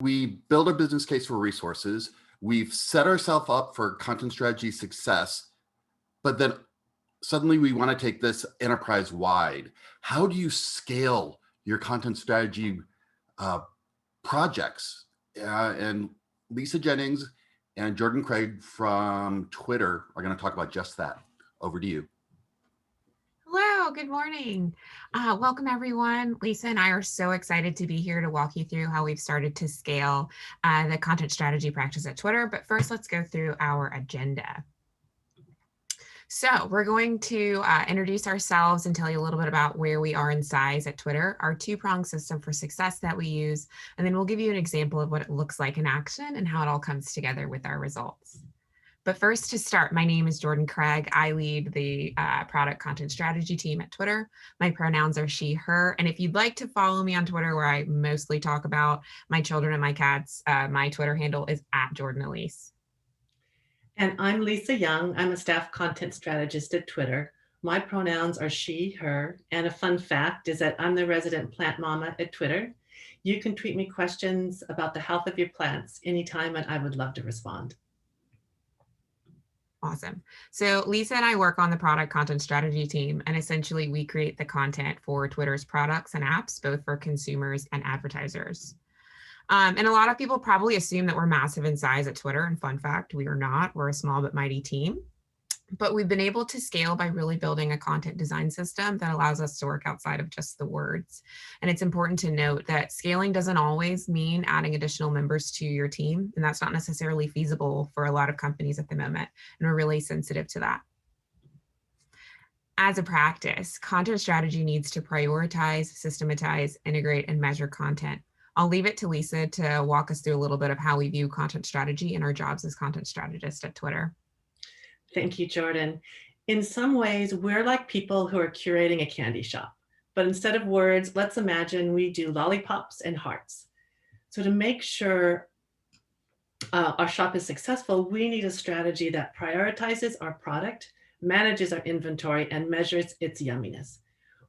we build a business case for resources. We've set ourselves up for content strategy success, but then suddenly we want to take this enterprise wide. How do you scale your content strategy uh, projects? And Lisa Jennings and Jordan Craig from Twitter are going to talk about just that. Over to you. Hello, good morning. Welcome everyone. Lisa and I are so excited to be here to walk you through how we've started to scale the content strategy practice at Twitter. But first, let's go through our agenda. So we're going to introduce ourselves and tell you a little bit about where we are in size at Twitter, our two-pronged system for success that we use, and then we'll give you an example of what it looks like in action and how it all comes together with our results. But first, to start, my name is Jordan Craig. I lead the product content strategy team at Twitter. My pronouns are she, her. And if you'd like to follow me on Twitter, where I mostly talk about my children and my cats, my Twitter handle is @JordanElise. And I'm Lisa Young. I'm a staff content strategist at Twitter. My pronouns are she, her. And a fun fact is that I'm the resident plant mama at Twitter. You can tweet me questions about the health of your plants anytime, and I would love to respond. Awesome. So Lisa and I work on the product content strategy team, and essentially we create the content for Twitter's products and apps, both for consumers and advertisers. And a lot of people probably assume that we're massive in size at Twitter. And fun fact, we are not. We're a small but mighty team. But we've been able to scale by really building a content design system that allows us to work outside of just the words. And it's important to note that scaling doesn't always mean adding additional members to your team. And that's not necessarily feasible for a lot of companies at the moment. And we're really sensitive to that. As a practice, content strategy needs to prioritize, systematize, integrate, and measure content. I'll leave it to Lisa to walk us through a little bit of how we view content strategy and our jobs as content strategists at Twitter. Thank you, Jordan. In some ways, we're like people who are curating a candy shop. But instead of words, let's imagine we do lollipops and hearts. So to make sure our shop is successful, we need a strategy that prioritizes our product, manages our inventory, and measures its yumminess.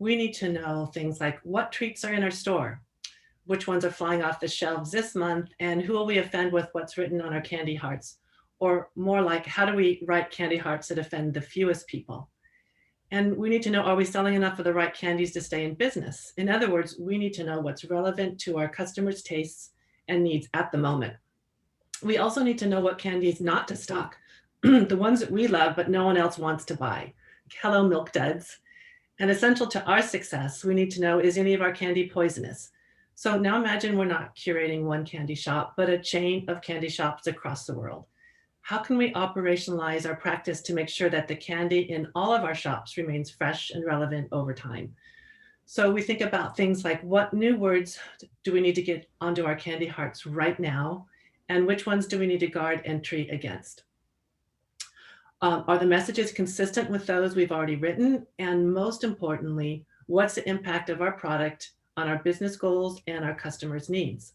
We need to know things like what treats are in our store, which ones are flying off the shelves this month, and who will we offend with what's written on our candy hearts? Or more like, how do we write candy hearts that offend the fewest people? And we need to know, are we selling enough of the right candies to stay in business? In other words, we need to know what's relevant to our customers' tastes and needs at the moment. We also need to know what candies not to stock, the ones that we love but no one else wants to buy. Hello, Milk Duds. And essential to our success, we need to know, is any of our candy poisonous? So now imagine we're not curating one candy shop, but a chain of candy shops across the world. How can we operationalize our practice to make sure that the candy in all of our shops remains fresh and relevant over time? So we think about things like, what new words do we need to get onto our candy hearts right now? And which ones do we need to guard entry against? Are the messages consistent with those we've already written? And most importantly, what's the impact of our product on our business goals and our customers' needs?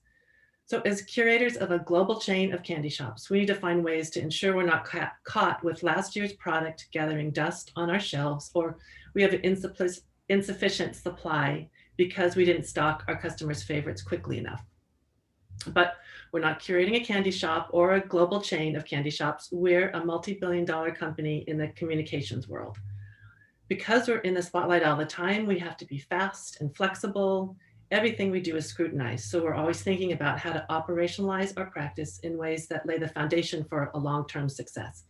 So as curators of a global chain of candy shops, we need to find ways to ensure we're not caught with last year's product gathering dust on our shelves, or we have an insufficient supply because we didn't stock our customers' favorites quickly enough. But we're not curating a candy shop or a global chain of candy shops. We're a multi-billion-dollar company in the communications world. Because we're in the spotlight all the time, we have to be fast and flexible. Everything we do is scrutinized. So we're always thinking about how to operationalize our practice in ways that lay the foundation for a long-term success.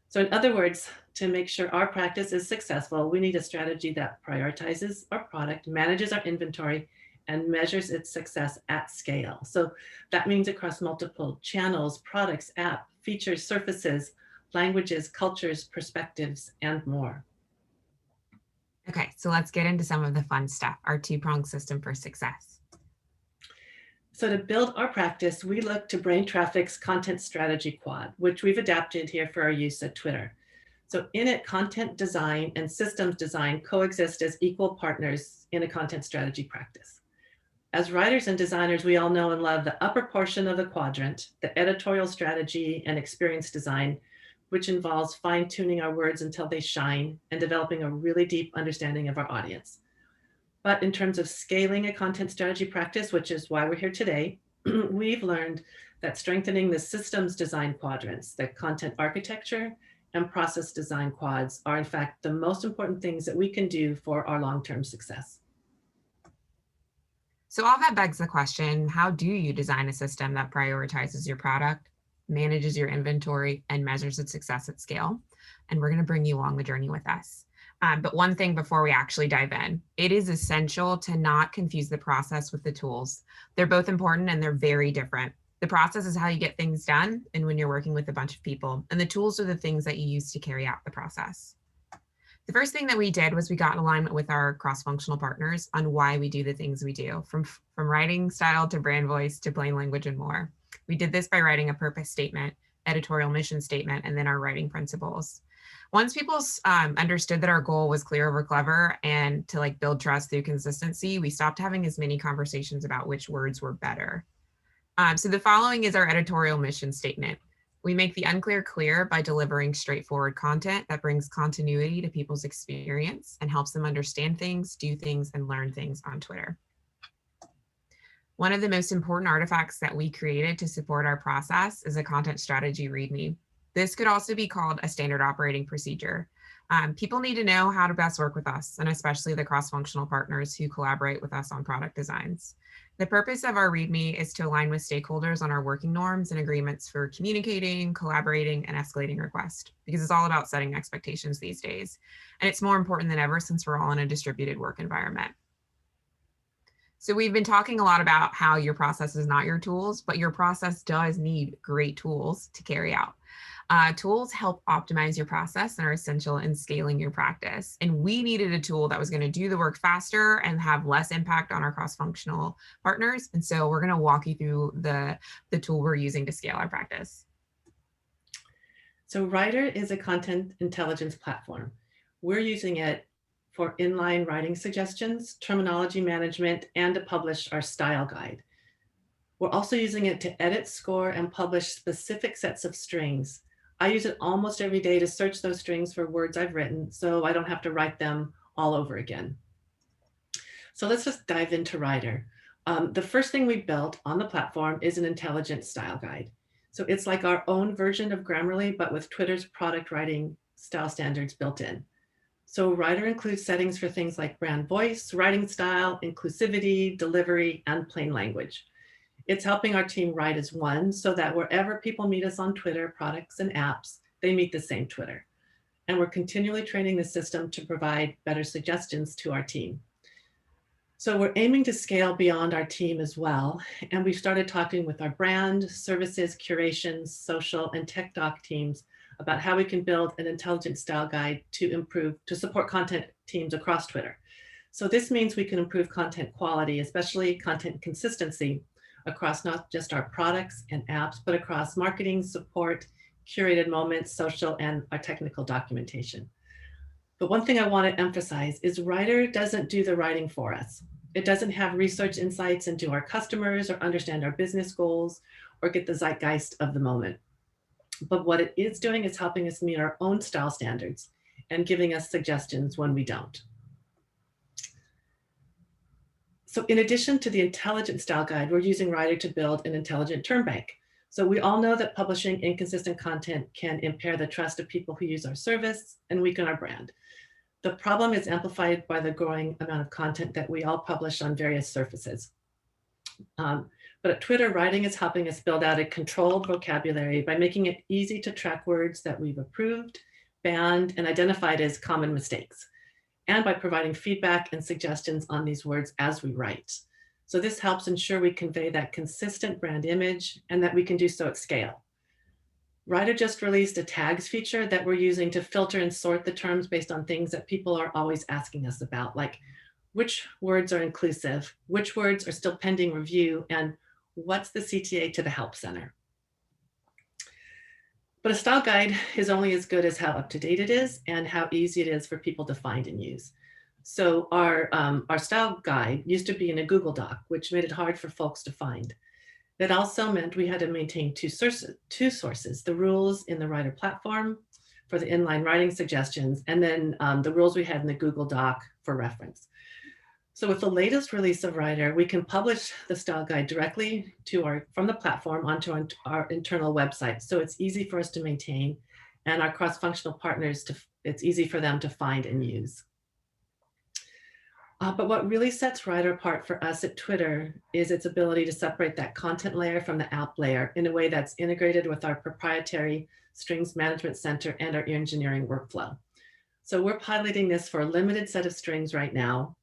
So in other words, to make sure our practice is successful, we need a strategy that prioritizes our product, manages our inventory, and measures its success at scale. So that means across multiple channels, products, app, features, surfaces, languages, cultures, perspectives, and more. Okay, so let's get into some of the fun stuff, our two-pronged system for success. So to build our practice, we look to Brain Traffic's content strategy quad, which we've adapted here for our use at Twitter. So in it, content design and systems design coexist as equal partners in a content strategy practice. As writers and designers, we all know and love the upper portion of the quadrant, the editorial strategy and experience design, which involves fine-tuning our words until they shine and developing a really deep understanding of our audience. But in terms of scaling a content strategy practice, which is why we're here today, we've learned that strengthening the systems design quadrants, the content architecture and process design quads, are in fact the most important things that we can do for our long-term success. So all that begs the question, how do you design a system that prioritizes your product, manages your inventory, and measures its success at scale? And we're going to bring you along the journey with us. But one thing before we actually dive in, it is essential to not confuse the process with the tools. They're both important and they're very different. The process is how you get things done and when you're working with a bunch of people, and the tools are the things that you use to carry out the process. The first thing that we did was we got in alignment with our cross-functional partners on why we do the things we do, from writing style to brand voice to plain language and more. We did this by writing a purpose statement, editorial mission statement, and then our writing principles. Once people understood that our goal was clear over clever and to like build trust through consistency, we stopped having as many conversations about which words were better. So the following is our editorial mission statement. We make the unclear clear by delivering straightforward content that brings continuity to people's experience and helps them understand things, do things, and learn things on Twitter. One of the most important artifacts that we created to support our process is a content strategy README. This could also be called a standard operating procedure. People need to know how to best work with us, and especially the cross-functional partners who collaborate with us on product designs. The purpose of our README is to align with stakeholders on our working norms and agreements for communicating, collaborating, and escalating requests, because it's all about setting expectations these days. And it's more important than ever since we're all in a distributed work environment. So we've been talking a lot about how your process is not your tools, but your process does need great tools to carry out. Tools help optimize your process and are essential in scaling your practice. And we needed a tool that was going to do the work faster and have less impact on our cross-functional partners. And so we're going to walk you through the tool we're using to scale our practice. So Writer is a content intelligence platform. We're using it for inline writing suggestions, terminology management, and to publish our style guide. We're also using it to edit, score, and publish specific sets of strings. I use it almost every day to search those strings for words I've written, so I don't have to write them all over again. So let's just dive into Writer. The first thing we built on the platform is an intelligent style guide. So it's like our own version of Grammarly, but with Twitter's product writing style standards built in. So Writer includes settings for things like brand voice, writing style, inclusivity, delivery, and plain language. It's helping our team write as one so that wherever people meet us on Twitter, products and apps, they meet the same Twitter. And we're continually training the system to provide better suggestions to our team. So we're aiming to scale beyond our team as well. And we've started talking with our brand, services, curations, social, and tech doc teams about how we can build an intelligent style guide to support content teams across Twitter. So this means we can improve content quality, especially content consistency, across not just our products and apps, but across marketing, support, curated moments, social, and our technical documentation. But one thing I want to emphasize is Writer doesn't do the writing for us. It doesn't have research insights into our customers or understand our business goals or get the zeitgeist of the moment. But what it is doing is helping us meet our own style standards and giving us suggestions when we don't. So in addition to the intelligent style guide, we're using Writer to build an intelligent term bank. So we all know that publishing inconsistent content can impair the trust of people who use our service and weaken our brand. The problem is amplified by the growing amount of content that we all publish on various surfaces. But at Twitter, writing is helping us build out a controlled vocabulary by making it easy to track words that we've approved, banned, and identified as common mistakes, and by providing feedback and suggestions on these words as we write. So this helps ensure we convey that consistent brand image and that we can do so at scale. Writer just released a tags feature that we're using to filter and sort the terms based on things that people are always asking us about, like which words are inclusive, which words are still pending review, and what's the CTA to the Help Center. But a style guide is only as good as how up to date it is and how easy it is for people to find and use. So our style guide used to be in a Google Doc, which made it hard for folks to find. That also meant we had to maintain two sources, the rules in the Writer platform for the inline writing suggestions, and then the rules we had in the Google Doc for reference. So with the latest release of Writer, we can publish the style guide directly from the platform onto our internal website. So it's easy for us to maintain, and our cross-functional partners, it's easy for them to find and use. But what really sets Writer apart for us at Twitter is its ability to separate that content layer from the app layer in a way that's integrated with our proprietary strings management center and our engineering workflow. So we're piloting this for a limited set of strings right now,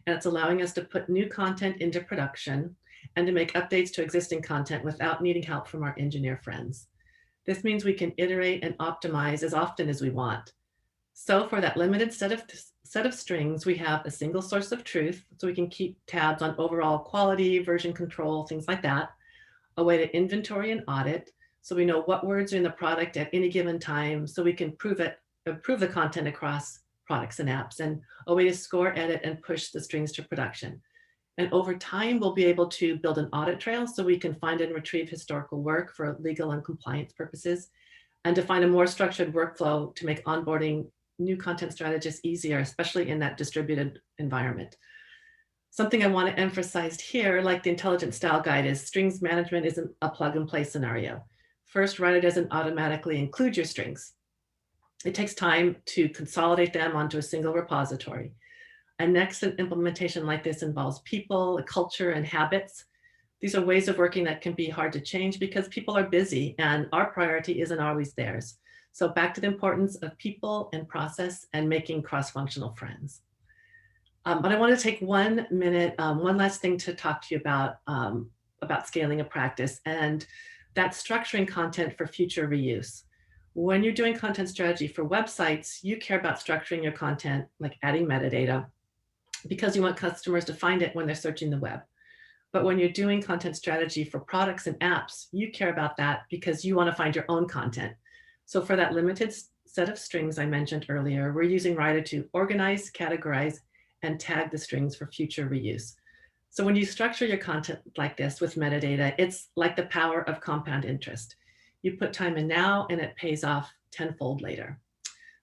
and it's allowing us to put new content into production and to make updates to existing content without needing help from our engineer friends. This means we can iterate and optimize as often as we want. So for that limited set of strings, we have a single source of truth, so we can keep tabs on overall quality, version control, things like that, a way to inventory and audit, so we know what words are in the product at any given time, so we can improve the content across products and apps, and a way to score, edit, and push the strings to production. And over time, we'll be able to build an audit trail so we can find and retrieve historical work for legal and compliance purposes, and to find a more structured workflow to make onboarding new content strategists easier, especially in that distributed environment. Something I want to emphasize here, like the intelligent style guide, is strings management isn't a plug and play scenario. First, Writer doesn't automatically include your strings. It takes time to consolidate them onto a single repository. And next, an implementation like this involves people, culture, and habits. These are ways of working that can be hard to change because people are busy and our priority isn't always theirs. So back to the importance of people and process and making cross-functional friends. But I want to take 1 minute, one last thing to talk to you about scaling a practice, and that's structuring content for future reuse. When you're doing content strategy for websites, you care about structuring your content, like adding metadata, because you want customers to find it when they're searching the web. But when you're doing content strategy for products and apps, you care about that because you want to find your own content. So for that limited set of strings I mentioned earlier, we're using Writer to organize, categorize, and tag the strings for future reuse. So when you structure your content like this with metadata, it's like the power of compound interest. You put time in now and it pays off tenfold later.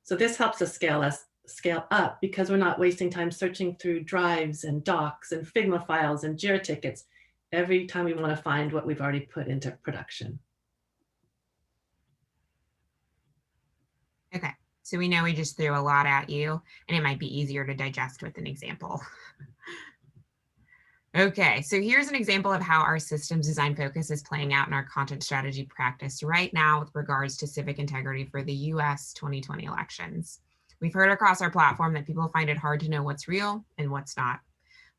So this helps us scale up because we're not wasting time searching through drives and docs and Figma files and Jira tickets every time we want to find what we've already put into production. Okay, so we know we just threw a lot at you, and it might be easier to digest with an example. Okay, so here's an example of how our systems design focus is playing out in our content strategy practice right now with regards to civic integrity for the US 2020 elections. We've heard across our platform that people find it hard to know what's real and what's not.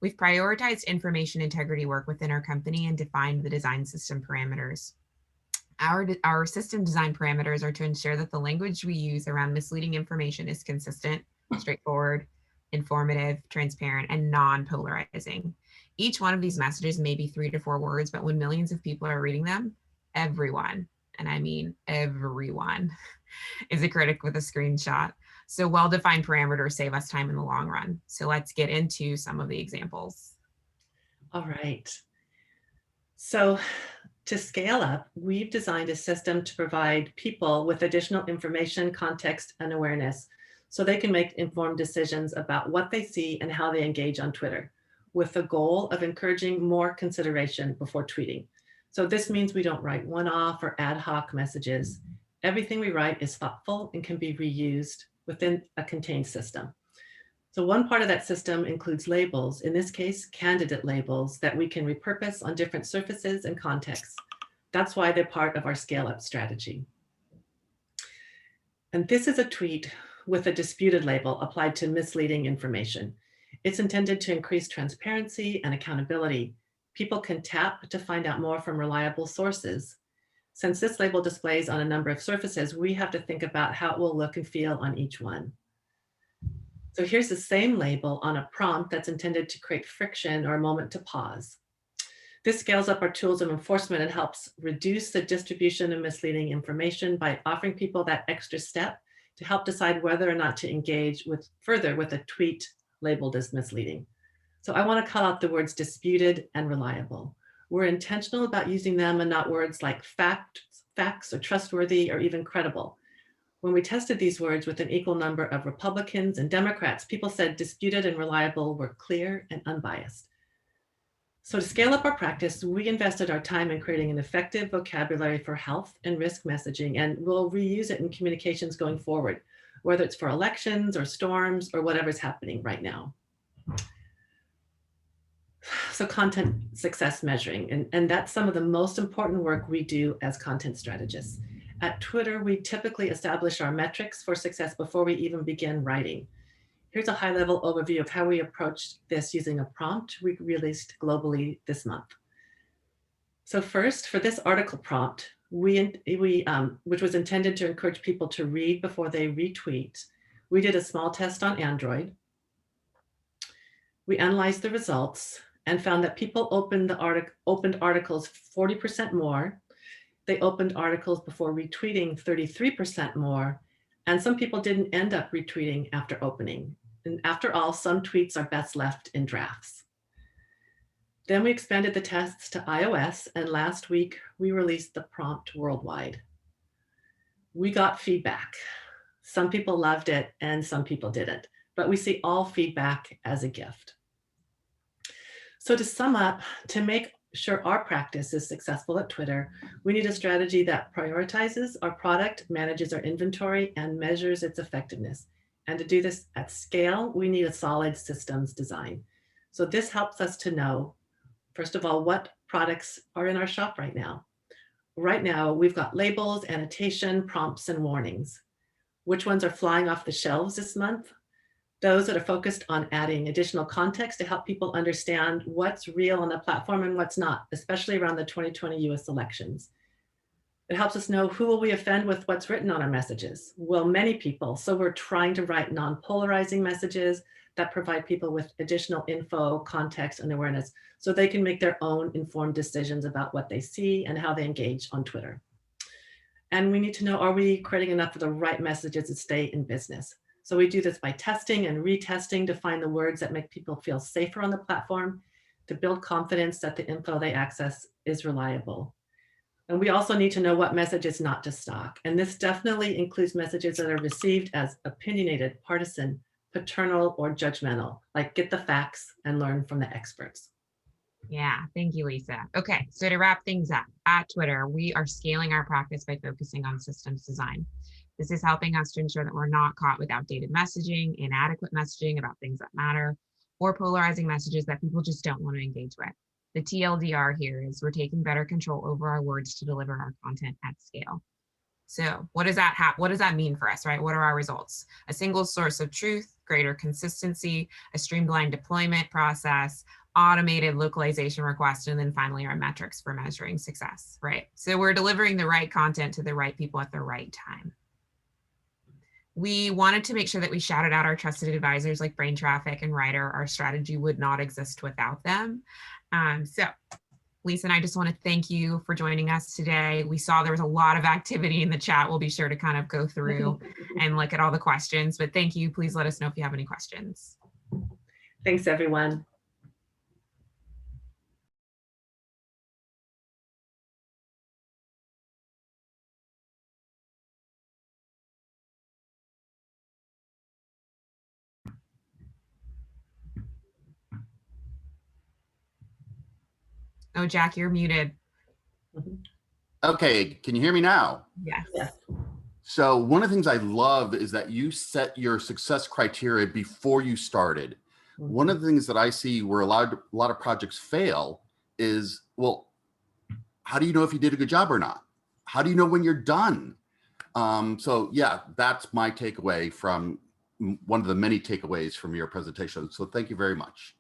We've prioritized information integrity work within our company and defined the design system parameters. Our system design parameters are to ensure that the language we use around misleading information is consistent, straightforward, informative, transparent, and non-polarizing. Each one of these messages may be 3 to 4 words, but when millions of people are reading them, everyone, and I mean everyone, is a critic with a screenshot. So well-defined parameters save us time in the long run. So let's get into some of the examples. All right. So to scale up, we've designed a system to provide people with additional information, context, and awareness so they can make informed decisions about what they see and how they engage on Twitter, with the goal of encouraging more consideration before tweeting. So this means we don't write one-off or ad hoc messages. Everything we write is thoughtful and can be reused within a contained system. So one part of that system includes labels, in this case, candidate labels that we can repurpose on different surfaces and contexts. That's why they're part of our scale-up strategy. And this is a tweet with a disputed label applied to misleading information. It's intended to increase transparency and accountability. People can tap to find out more from reliable sources. Since this label displays on a number of surfaces, we have to think about how it will look and feel on each one. So here's the same label on a prompt that's intended to create friction or a moment to pause. This scales up our tools of enforcement and helps reduce the distribution of misleading information by offering people that extra step to help decide whether or not to engage further with a tweet labeled as misleading. So I want to call out the words disputed and reliable. We're intentional about using them and not words like facts or trustworthy or even credible. When we tested these words with an equal number of Republicans and Democrats, people said disputed and reliable were clear and unbiased. So to scale up our practice, we invested our time in creating an effective vocabulary for health and risk messaging, and we'll reuse it in communications going forward, whether it's for elections or storms or whatever's happening right now. So content success measuring, and that's some of the most important work we do as content strategists. At Twitter, we typically establish our metrics for success before we even begin writing. Here's a high-level overview of how we approached this using a prompt we released globally this month. So first, for this article prompt, which was intended to encourage people to read before they retweet, we did a small test on Android. We analyzed the results and found that people opened articles 40% more. They opened articles before retweeting 33% more, and some people didn't end up retweeting after opening. And after all, some tweets are best left in drafts. Then we expanded the tests to iOS, and last week we released the prompt worldwide. We got feedback. Some people loved it and some people didn't, but we see all feedback as a gift. So to sum up, to make sure our practice is successful at Twitter, we need a strategy that prioritizes our product, manages our inventory, and measures its effectiveness. And to do this at scale, we need a solid systems design. So this helps us to know, first of all, what products are in our shop right now. Right now, we've got labels, annotation, prompts, and warnings. Which ones are flying off the shelves this month? Those that are focused on adding additional context to help people understand what's real on the platform and what's not, especially around the 2020 US elections. It helps us know who will we offend with what's written on our messages. Well, many people. So we're trying to write non-polarizing messages that provide people with additional info, context, and awareness so they can make their own informed decisions about what they see and how they engage on Twitter. And we need to know, are we creating enough of the right messages to stay in business? So we do this by testing and retesting to find the words that make people feel safer on the platform, to build confidence that the info they access is reliable. And we also need to know what message is not to stock. And this definitely includes messages that are received as opinionated, partisan, paternal, or judgmental, like get the facts and learn from the experts. Yeah, thank you, Lisa. Okay, so to wrap things up, at Twitter, we are scaling our practice by focusing on systems design. This is helping us to ensure that we're not caught with outdated messaging, inadequate messaging about things that matter, or polarizing messages that people just don't want to engage with. The TLDR here is we're taking better control over our words to deliver our content at scale. So what does that mean for us, right? What are our results? A single source of truth, greater consistency, a streamlined deployment process, automated localization requests, and then finally our metrics for measuring success, right? So we're delivering the right content to the right people at the right time. We wanted to make sure that we shouted out our trusted advisors like Brain Traffic and Writer. Our strategy would not exist without them. So Lisa and I just want to thank you for joining us today. We saw there was a lot of activity in the chat. We'll be sure to kind of go through and look at all the questions, but thank you. Please let us know if you have any questions. Thanks, everyone. Oh, Jack, you're muted. Okay, can you hear me now? Yes. Yes. So one of the things I love is that you set your success criteria before you started. One of the things that I see where a lot of projects fail is, well, how do you know if you did a good job or not? How do you know when you're done? So yeah, that's my takeaway from one of the many takeaways from your presentation. So thank you very much.